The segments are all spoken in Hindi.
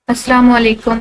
अस्सलाम वालेकुम।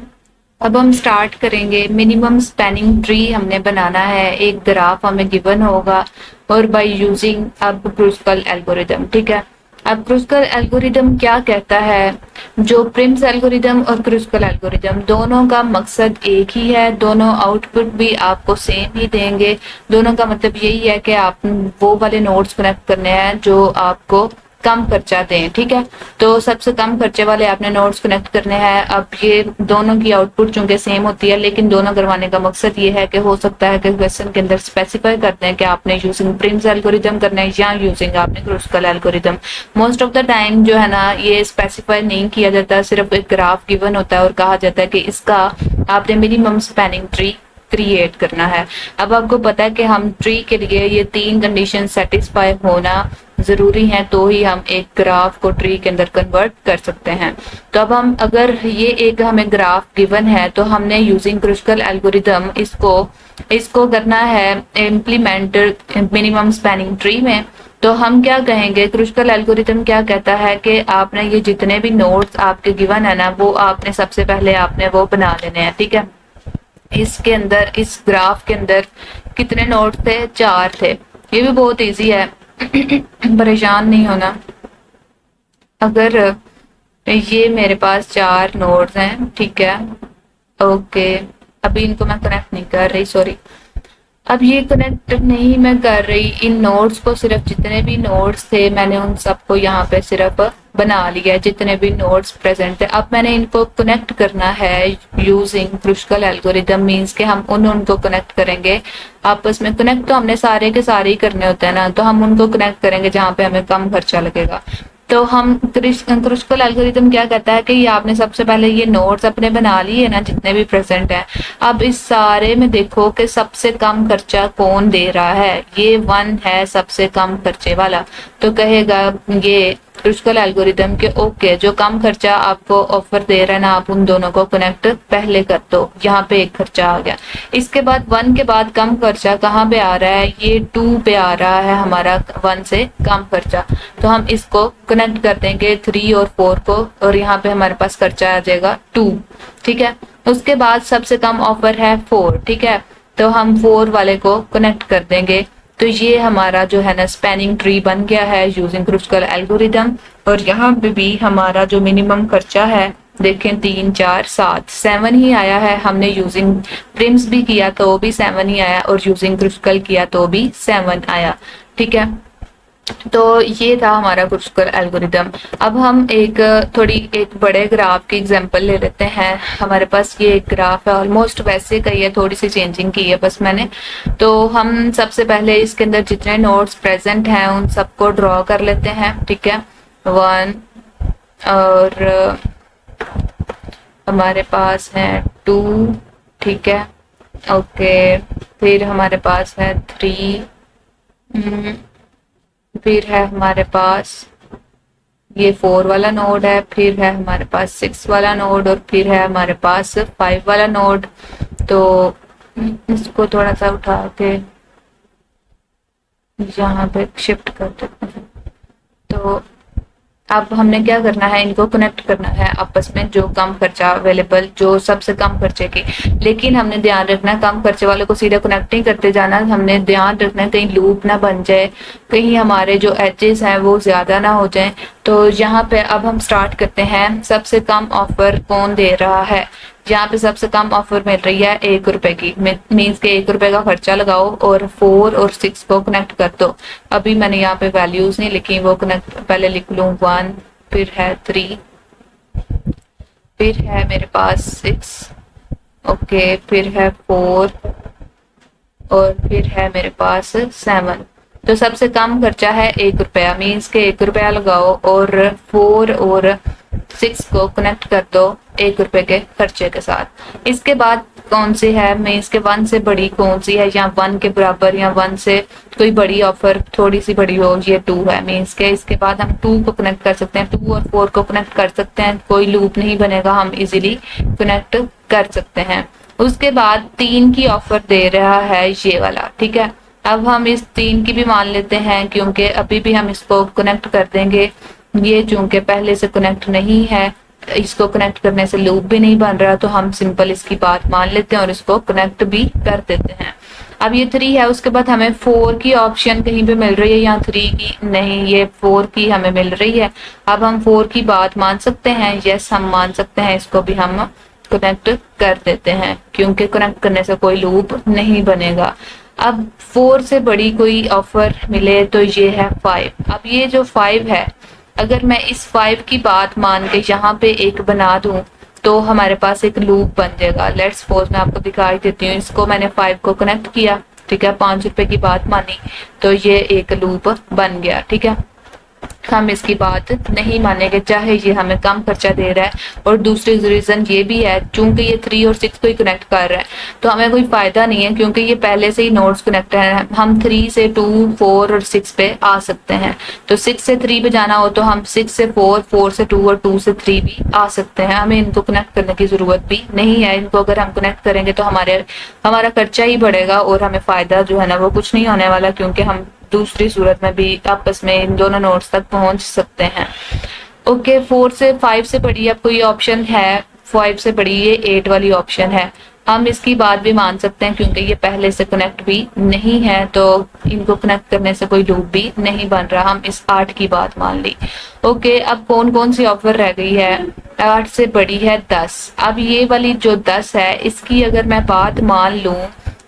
अब हम स्टार्ट करेंगे। मिनिमम स्पैनिंग ट्री हमने बनाना है, एक ग्राफ हमें गिवन होगा और बाय यूजिंग अब क्रूस्कल एल्गोरिदम। ठीक है, अब क्रूस्कल एल्गोरिदम क्या कहता है? जो प्रिम्स एल्गोरिदम और क्रूस्कल एल्गोरिदम दोनों का मकसद एक ही है, दोनों आउटपुट भी आपको सेम ही देंगे। दोनों का मतलब यही है कि आप वो वाले नोड्स कनेक्ट करने हैं जो आपको कम खर्चा दें। ठीक है, तो सबसे कम खर्चे वाले आपने नोड्स कनेक्ट करने हैं। अब ये दोनों की आउटपुट चूंकि सेम होती है, लेकिन दोनों करवाने का मकसद ये है कि हो सकता है कि क्वेश्चन के अंदर स्पेसिफाई करते हैं कि आपने यूजिंग प्रिम्स एल्गोरिदम करना है या यूजिंग आपने Kruskal algorithm. Most of the time जो है ना, ये स्पेसिफाई नहीं किया जाता, सिर्फ एक ग्राफ गिवन होता है और कहा जाता है कि इसका आपने मिनिमम स्पैनिंग ट्री क्रिएट करना है। अब आपको पता है कि हम ट्री के लिए ये तीन कंडीशन सेटिस्फाई होना जरूरी है, तो ही हम एक ग्राफ को ट्री के अंदर कन्वर्ट कर सकते हैं। तो अब हम अगर ये एक हमें ग्राफ गिवन है तो हमने यूजिंग क्रूस्कल एल्गोरिदम इसको करना है इम्प्लीमेंट मिनिमम स्पैनिंग ट्री में। तो हम क्या कहेंगे, क्रूस्कल एल्गोरिदम क्या कहता है कि आपने ये जितने भी नोड्स आपके गिवन है ना, वो आपने सबसे पहले आपने वो बना लेने हैं। ठीक है, इसके अंदर इस ग्राफ के अंदर कितने नोड थे? 4 थे। ये भी बहुत इजी है, परेशान नहीं होना। अगर ये मेरे पास 4 नोड्स हैं, ठीक है, ओके, अभी इनको मैं कनेक्ट नहीं कर रही, सॉरी। अब ये कनेक्ट नहीं मैं कर रही इन नोड्स को, सिर्फ जितने भी नोड्स थे मैंने उन सबको यहाँ पे सिर्फ बना लिया है, जितने भी नोड्स प्रेजेंट थे। अब मैंने इनको कनेक्ट करना है यूजिंग क्रूस्कल एल्गोरिदम, मींस के हम उनको कनेक्ट करेंगे आपस में। कनेक्ट तो हमने सारे के सारे ही करने होते हैं ना, तो हम उनको कनेक्ट करेंगे जहाँ पे हमें कम खर्चा लगेगा। तो हम क्रूस्कल एल्गोरिदम क्या कहता है कि ये आपने सबसे पहले ये नोड्स अपने बना लिए ना, जितने भी प्रेजेंट हैं। अब इस सारे में देखो कि सबसे कम खर्चा कौन दे रहा है, ये 1 है सबसे कम खर्चे वाला। तो कहेगा ये क्रूस्कल एल्गोरिदम के ओके, जो कम खर्चा आपको ऑफर दे रहा है ना, आप उन दोनों को कनेक्ट पहले कर दो। यहाँ पे एक खर्चा आ गया। इसके बाद 1 के बाद कम खर्चा कहाँ पे आ रहा है? ये 2 पे आ रहा है हमारा 1 से कम खर्चा। तो हम इसको कनेक्ट कर देंगे 3 और 4 को, और यहाँ पे हमारे पास खर्चा आ जाएगा 2। ठीक है, उसके बाद सबसे कम ऑफर है 4। ठीक है, तो हम 4 वाले को कनेक्ट कर देंगे। तो ये हमारा जो है ना स्पैनिंग ट्री बन गया है यूजिंग क्रूस्कल एल्गोरिदम। और यहाँ पे भी हमारा जो मिनिमम खर्चा है, देखें 3 4 7 7 ही आया है। हमने यूजिंग प्रिम्स भी किया तो भी 7 ही आया, और यूजिंग क्रूस्कल किया तो भी 7 आया। ठीक है, तो ये था हमारा क्रूस्कल एल्गोरिदम। अब हम एक बड़े ग्राफ की एग्जांपल ले लेते हैं। हमारे पास ये एक ग्राफ है, ऑलमोस्ट वैसे का ही है, थोड़ी सी चेंजिंग की है बस मैंने। तो हम सबसे पहले इसके अंदर जितने नोड्स प्रेजेंट हैं उन सबको ड्रॉ कर लेते हैं। ठीक है, 1 और हमारे पास है 2। ठीक है, ओके, फिर हमारे पास है 3, फिर है हमारे पास ये 4 वाला नोड है, फिर है हमारे पास 6 वाला नोड, और फिर है हमारे पास 5 वाला नोड। तो इसको थोड़ा सा उठा के यहाँ पे शिफ्ट कर देते हैं। तो अब हमने क्या करना है, इनको कनेक्ट करना है आपस में, जो कम खर्चा अवेलेबल, जो सबसे कम खर्चे की। लेकिन हमने ध्यान रखना, कम खर्चे वाले को सीधा कनेक्ट नहीं करते जाना, हमने ध्यान रखना कहीं लूप ना बन जाए, कहीं हमारे जो एजेस हैं वो ज्यादा ना हो जाए। तो यहाँ पे अब हम स्टार्ट करते हैं। सबसे कम ऑफर कौन दे रहा है? यहाँ पे सबसे कम ऑफर मिल रही है 1 रुपए की, मीन्स के 1 रुपए का खर्चा लगाओ और 4 और 6 को कनेक्ट कर दो। अभी मैंने यहाँ पे वैल्यूज नहीं लिखी, वो कनेक्ट पहले लिख लूँ। 1, फिर है 3, फिर है मेरे पास 6, ओके, फिर है 4, और फिर है मेरे पास 7। तो सबसे कम खर्चा है 1 रुपया, मीन्स के 1 रुपया लगाओ और 4 और 6 को कनेक्ट कर दो 1 रुपए के खर्चे के साथ। इसके बाद कौन सी है, मीन्स के 1 से बड़ी कौन सी है, या 1 के बराबर, या 1 से कोई बड़ी ऑफर थोड़ी सी बड़ी हो, ये 2 है। मीन्स के इसके बाद हम 2 को कनेक्ट कर सकते हैं, 2 और 4 को कनेक्ट कर सकते हैं, कोई लूप नहीं बनेगा, हम इजीली कनेक्ट कर सकते हैं। उसके बाद 3 की ऑफर दे रहा है ये वाला। ठीक है, अब हम इस 3 की भी मान लेते हैं, क्योंकि अभी भी हम इसको कनेक्ट कर देंगे। ये चूंकि पहले से कनेक्ट नहीं है इसको कनेक्ट करने से लूप भी नहीं बन रहा, तो हम सिंपल इसकी बात मान लेते हैं और इसको कनेक्ट भी कर देते हैं। अब ये 3 है, उसके बाद हमें 4 की ऑप्शन कहीं पे मिल रही है, यहाँ 3 की नहीं, ये 4 की हमें मिल रही है। अब हम 4 की बात मान सकते हैं, यस हम मान सकते हैं, इसको भी हम कनेक्ट कर देते हैं क्योंकि कनेक्ट करने से कोई लूप नहीं बनेगा। अब 4 से बड़ी कोई ऑफर मिले तो ये है 5। अब ये जो 5 है, अगर मैं इस 5 की बात मान के यहाँ पे एक बना दूं तो हमारे पास एक लूप बन जाएगा। लेट्स सपोज मैं आपको दिखाई देती हूँ, इसको मैंने 5 को कनेक्ट किया, ठीक है, 5 रुपए की बात मानी तो ये एक लूप बन गया, ठीक है। हम इसकी बात नहीं मानेंगे चाहे ये हमें कम खर्चा दे रहा है। और दूसरी रीजन ये भी है, चूंकि ये 3 और 6 को ही कनेक्ट कर रहा है तो हमें कोई फायदा नहीं है क्योंकि ये पहले से ही नोड्स कनेक्ट है। हम 3 से 2, 4 और 6 पे आ सकते हैं। तो 6 से 3 पे जाना हो तो हम 6 से 4, 4 से 2 और 2 से 3 भी आ सकते हैं। हमें इनको कनेक्ट करने की जरूरत भी नहीं है। इनको अगर हम कनेक्ट करेंगे तो हमारा खर्चा ही बढ़ेगा और हमें फायदा जो है ना वो कुछ नहीं होने वाला, क्योंकि हम दूसरी सूरत में भी आपस में इन दोनों नोड्स तक पहुंच सकते हैं। ओके, 4 से 5 से बड़ी अब कोई ऑप्शन है, 5 से बड़ी ये 8 वाली ऑप्शन है। हम इसकी बात भी मान सकते हैं क्योंकि ये पहले से कनेक्ट भी नहीं है, तो इनको कनेक्ट करने से कोई लूप भी नहीं बन रहा। हम इस 8 की बात मान ली। ओके, अब कौन कौन सी ऑफर रह गई है? 8 से बड़ी है 10। अब ये वाली जो 10 है, इसकी अगर मैं बात मान लूं,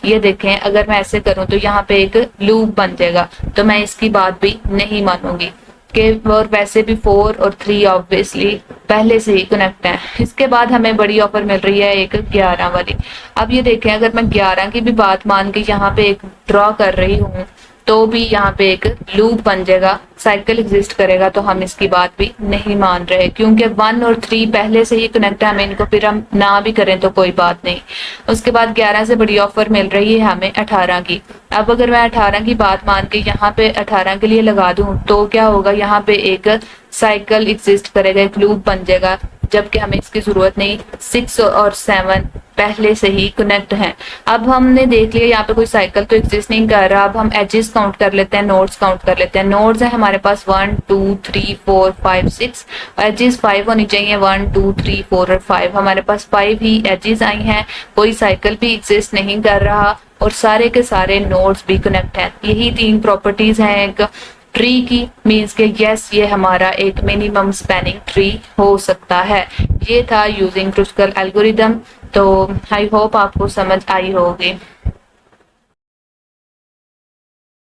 ये देखें, अगर मैं ऐसे करूं तो यहाँ पे एक लूप बन जाएगा, तो मैं इसकी बात भी नहीं मानूंगी कि, और वैसे भी 4 और 3 ऑब्वियसली पहले से ही कनेक्ट है। इसके बाद हमें बड़ी ऑफर मिल रही है एक 11 वाली। अब ये देखें, अगर मैं 11 की भी बात मान के यहाँ पे एक ड्रॉ कर रही हूँ तो भी यहाँ पे एक लूप बन जाएगा, साइकिल एग्जिस्ट करेगा, तो हम इसकी बात भी नहीं मान रहे क्योंकि 1 और 3 पहले से ही कनेक्ट है। हमें इनको फिर हम ना भी करें तो कोई बात नहीं। उसके बाद 11 से बड़ी ऑफर मिल रही है हमें 18 की। अब अगर मैं 18 की बात मान के यहाँ पे 18 के लिए लगा दूं तो क्या होगा, यहाँ पे एक साइकिल एग्जिस्ट करेगा, एक लूप बन जाएगा, जबकि हमें इसकी जरूरत नहीं। 6 और 7 पहले से ही कनेक्ट हैं। अब हमने देख लिया यहाँ पे कोई साइकिल तो एग्जिस्ट नहीं कर रहा। अब हम एजेस काउंट कर लेते हैं, नोड्स काउंट कर लेते हैं। नोड्स है हमारे पास 1, 2, 3, 4, 5, 6। एजेस 5 होनी चाहिए, 1, 2, 3, 4 और 5। हमारे पास 5 ही एजेस आई हैं, कोई साइकिल भी एग्जिस्ट नहीं कर रहा और सारे के सारे नोड्स भी कनेक्ट हैं। यही 3 प्रॉपर्टीज हैं एक ट्री की, मीन्स के यस ये हमारा एक मिनिमम स्पैनिंग ट्री हो सकता है। ये था यूजिंग क्रुस्कल एल्गोरिदम। तो आई होप आपको समझ आई होगी।